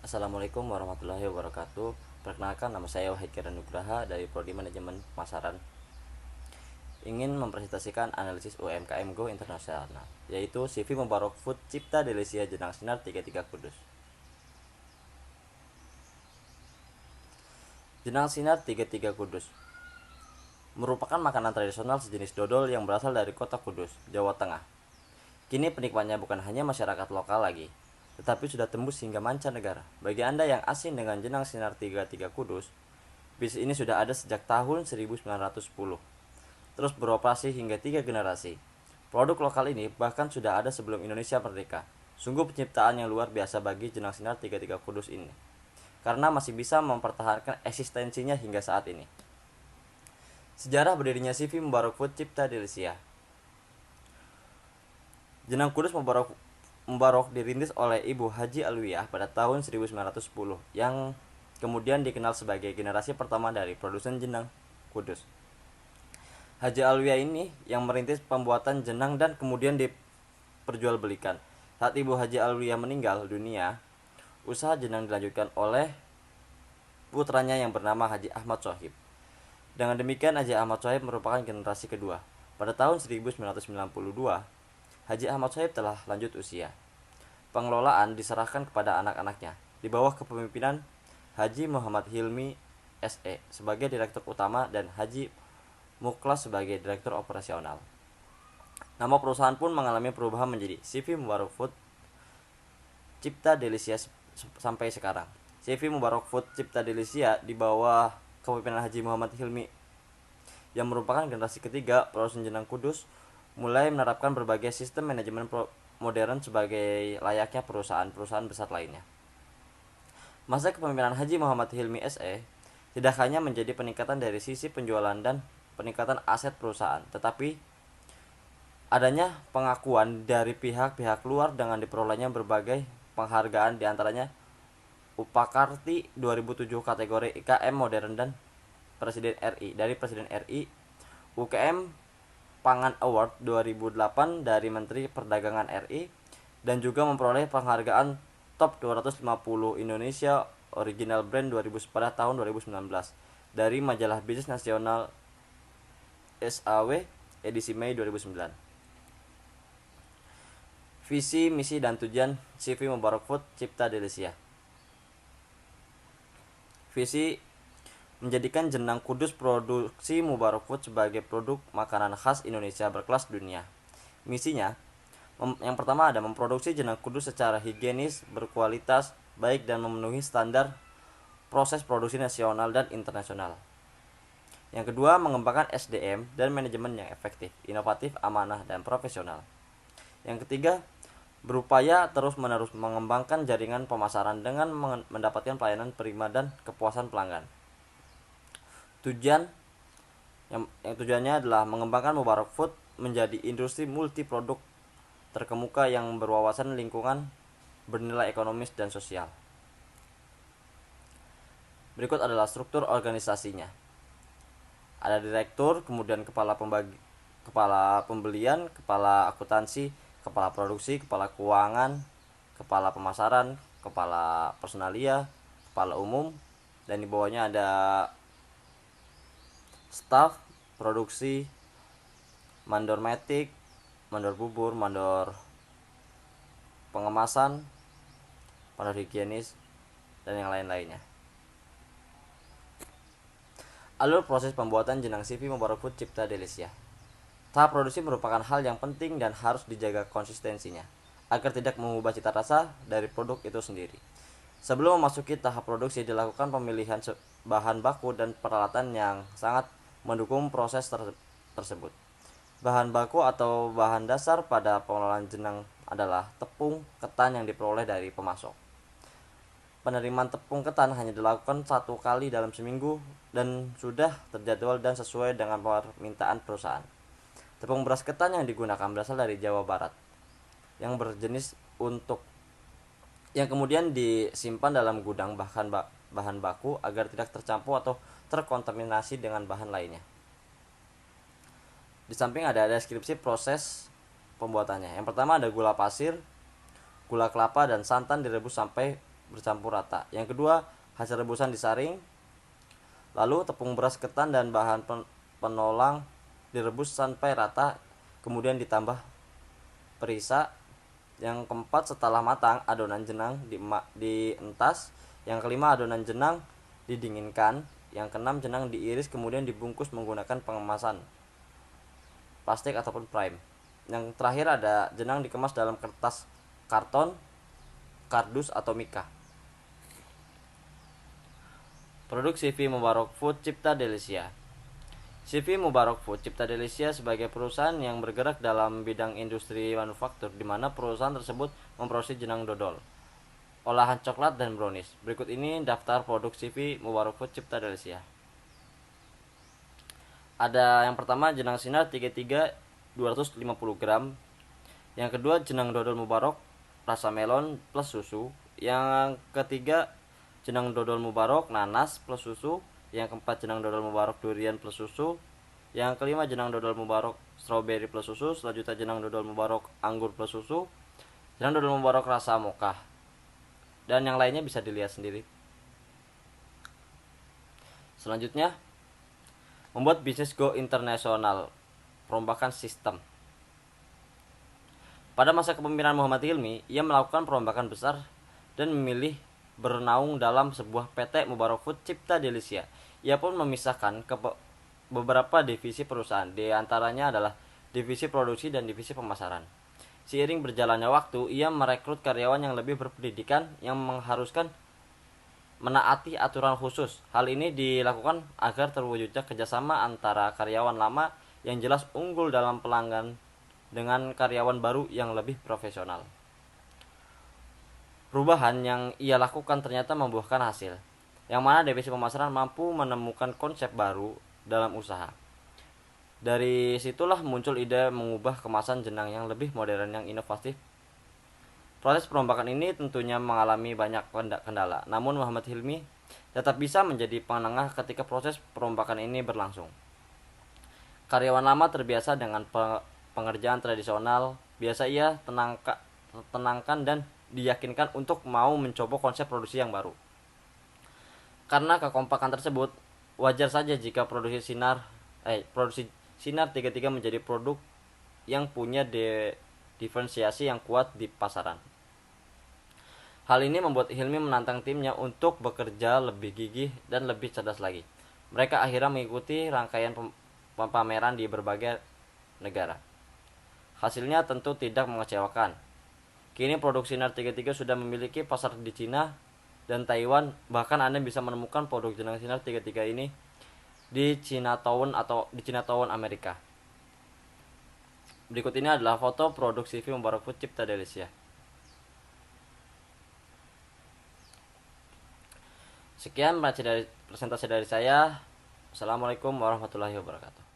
Assalamualaikum warahmatullahi wabarakatuh. Perkenalkan, nama saya Wahid Kiran Nugraha dari Prodi Manajemen Pemasaran. Ingin mempresentasikan analisis UMKM Go Internasional, yaitu CV Mubarak Food Cipta Delicia Jenang Sinar 33 Kudus. Jenang Sinar 33 Kudus merupakan makanan tradisional sejenis dodol yang berasal dari kota Kudus, Jawa Tengah. Kini penikmatnya bukan hanya masyarakat lokal lagi, tetapi sudah tembus hingga mancanegara. Bagi Anda yang asing dengan Jenang Sinar 33 Kudus, bisnis ini sudah ada sejak tahun 1910, terus beroperasi hingga 3 generasi. Produk lokal ini bahkan sudah ada sebelum Indonesia merdeka. Sungguh penciptaan yang luar biasa bagi Jenang Sinar 33 Kudus ini, karena masih bisa mempertahankan eksistensinya hingga saat ini. Sejarah berdirinya CV Mubarak Food Cipta Delicia. Jenang Kudus Mubarak dirintis oleh Ibu Haji Alwiyah pada tahun 1910, yang kemudian dikenal sebagai generasi pertama dari produsen jenang Kudus. Haji Alwiyah ini yang merintis pembuatan jenang dan kemudian diperjualbelikan. Saat Ibu Haji Alwiyah meninggal dunia, usaha jenang dilanjutkan oleh putranya yang bernama Haji Ahmad Sohib. Dengan demikian, Haji Ahmad Sohib merupakan generasi kedua. Pada tahun 1992, Haji Ahmad Sohib telah lanjut usia. Pengelolaan diserahkan kepada anak-anaknya di bawah kepemimpinan Haji Muhammad Hilmi SE sebagai direktur utama dan Haji Muklas sebagai direktur operasional. Nama perusahaan pun mengalami perubahan menjadi CV Mubarak Food Cipta Delicia sampai sekarang. CV Mubarak Food Cipta Delicia di bawah kepemimpinan Haji Muhammad Hilmi, yang merupakan generasi ketiga produsen jenang Kudus, mulai menerapkan berbagai sistem manajemen modern sebagai layaknya perusahaan-perusahaan besar lainnya. Masa kepemimpinan Haji Muhammad Hilmi SE tidak hanya menjadi peningkatan dari sisi penjualan dan peningkatan aset perusahaan, tetapi adanya pengakuan dari pihak-pihak luar dengan diperolehnya berbagai penghargaan, diantaranya Upakarti 2007 kategori IKM modern dan Presiden RI dari Presiden RI, UKM Pangan Award 2008 dari Menteri Perdagangan RI, dan juga memperoleh penghargaan Top 250 Indonesia Original Brand 2000 pada tahun 2019 dari Majalah Bisnis Nasional SAW edisi Mei 2009. Visi, misi, dan tujuan CV Mubarak Food Cipta Delicia. Visi: menjadikan jenang Kudus produksi Mubarak Food sebagai produk makanan khas Indonesia berkelas dunia. Misinya, yang pertama ada memproduksi jenang Kudus secara higienis, berkualitas baik, dan memenuhi standar proses produksi nasional dan internasional. Yang kedua, mengembangkan SDM dan manajemen yang efektif, inovatif, amanah, dan profesional. Yang ketiga, berupaya terus-menerus mengembangkan jaringan pemasaran dengan mendapatkan pelayanan prima dan kepuasan pelanggan. Tujuannya adalah mengembangkan Mubarak Food menjadi industri multi produk terkemuka yang berwawasan lingkungan, bernilai ekonomis dan sosial. Berikut adalah struktur organisasinya. Ada direktur, kemudian kepala pembelian, kepala akuntansi, kepala produksi, kepala keuangan, kepala pemasaran, kepala personalia, kepala umum, dan di bawahnya ada staf produksi, mandor metik, mandor bubur, mandor pengemasan, mandor higienis, dan yang lain-lainnya. Alur proses pembuatan jenang CV Mubarak Food Cipta Delicia. Tahap produksi merupakan hal yang penting dan harus dijaga konsistensinya agar tidak mengubah cita rasa dari produk itu sendiri. Sebelum memasuki tahap produksi, dilakukan pemilihan bahan baku dan peralatan yang sangat mendukung proses tersebut. Bahan baku atau bahan dasar pada pengelolaan jenang adalah tepung ketan yang diperoleh dari pemasok. Penerimaan tepung ketan hanya dilakukan 1 kali dalam seminggu dan sudah terjadwal dan sesuai dengan permintaan perusahaan. Tepung beras ketan yang digunakan berasal dari Jawa Barat yang berjenis untuk yang kemudian disimpan dalam gudang bahan baku agar tidak tercampur atau terkontaminasi dengan bahan lainnya. Di samping ada deskripsi proses pembuatannya. Yang pertama ada gula pasir, gula kelapa, dan santan direbus sampai bercampur rata. Yang kedua, hasil rebusan disaring. Lalu tepung beras ketan dan bahan penolang direbus sampai rata, kemudian ditambah perisa. Yang keempat, setelah matang, adonan jenang dientas. Yang kelima, adonan jenang didinginkan. Yang keenam, jenang diiris kemudian dibungkus menggunakan pengemasan plastik ataupun prime. Yang terakhir ada jenang dikemas dalam kertas karton, kardus atau mika. Produk CV Mubarak Food Cipta Delicia. CV Mubarak Food Cipta Delicia sebagai perusahaan yang bergerak dalam bidang industri manufaktur, di mana perusahaan tersebut memproduksi jenang dodol, olahan coklat dan brownies. Berikut ini daftar produk CV Mubarak Food Cipta Delicia. Ada yang pertama, jenang sinar 33 250 gram. Yang kedua, jenang dodol Mubarak rasa melon plus susu. Yang ketiga, jenang dodol Mubarak nanas plus susu. Yang keempat, jenang dodol Mubarak durian plus susu. Yang kelima, jenang dodol Mubarak strawberry plus susu. Selanjutnya, jenang dodol Mubarak anggur plus susu. Jenang dodol Mubarak rasa mocha. Dan yang lainnya bisa dilihat sendiri. Selanjutnya, membuat bisnis go internasional, perombakan sistem. Pada masa kepemimpinan Muhammad Hilmi, ia melakukan perombakan besar dan memilih bernaung dalam sebuah PT Mubarak Food Cipta Delicia. Ia pun memisahkan ke beberapa divisi perusahaan, di antaranya adalah divisi produksi dan divisi pemasaran. Seiring berjalannya waktu, ia merekrut karyawan yang lebih berpendidikan yang mengharuskan menaati aturan khusus. Hal ini dilakukan agar terwujudnya kerjasama antara karyawan lama yang jelas unggul dalam pelanggan dengan karyawan baru yang lebih profesional. Perubahan yang ia lakukan ternyata membuahkan hasil, yang mana divisi pemasaran mampu menemukan konsep baru dalam usaha. Dari situlah muncul ide mengubah kemasan jenang yang lebih modern yang inovatif. Proses perombakan ini tentunya mengalami banyak kendala, namun Muhammad Hilmi tetap bisa menjadi penengah ketika proses perombakan ini berlangsung. Karyawan lama terbiasa dengan pengerjaan tradisional, biasa ia tenangkan dan diyakinkan untuk mau mencoba konsep produksi yang baru. Karena kekompakan tersebut, wajar saja jika produksi Sinar 33 menjadi produk yang punya diferensiasi yang kuat di pasaran. Hal ini membuat Hilmi menantang timnya untuk bekerja lebih gigih dan lebih cerdas lagi. Mereka akhirnya mengikuti rangkaian pameran di berbagai negara. Hasilnya tentu tidak mengecewakan. Kini produk Sinar 33 sudah memiliki pasar di Cina dan Taiwan. Bahkan Anda bisa menemukan produk jenang Sinar 33 ini di Chinatown Amerika. Berikut ini adalah foto produk CV Mubarak Food Cipta Delicia. Sekian presentasi dari saya. Assalamualaikum warahmatullahi wabarakatuh.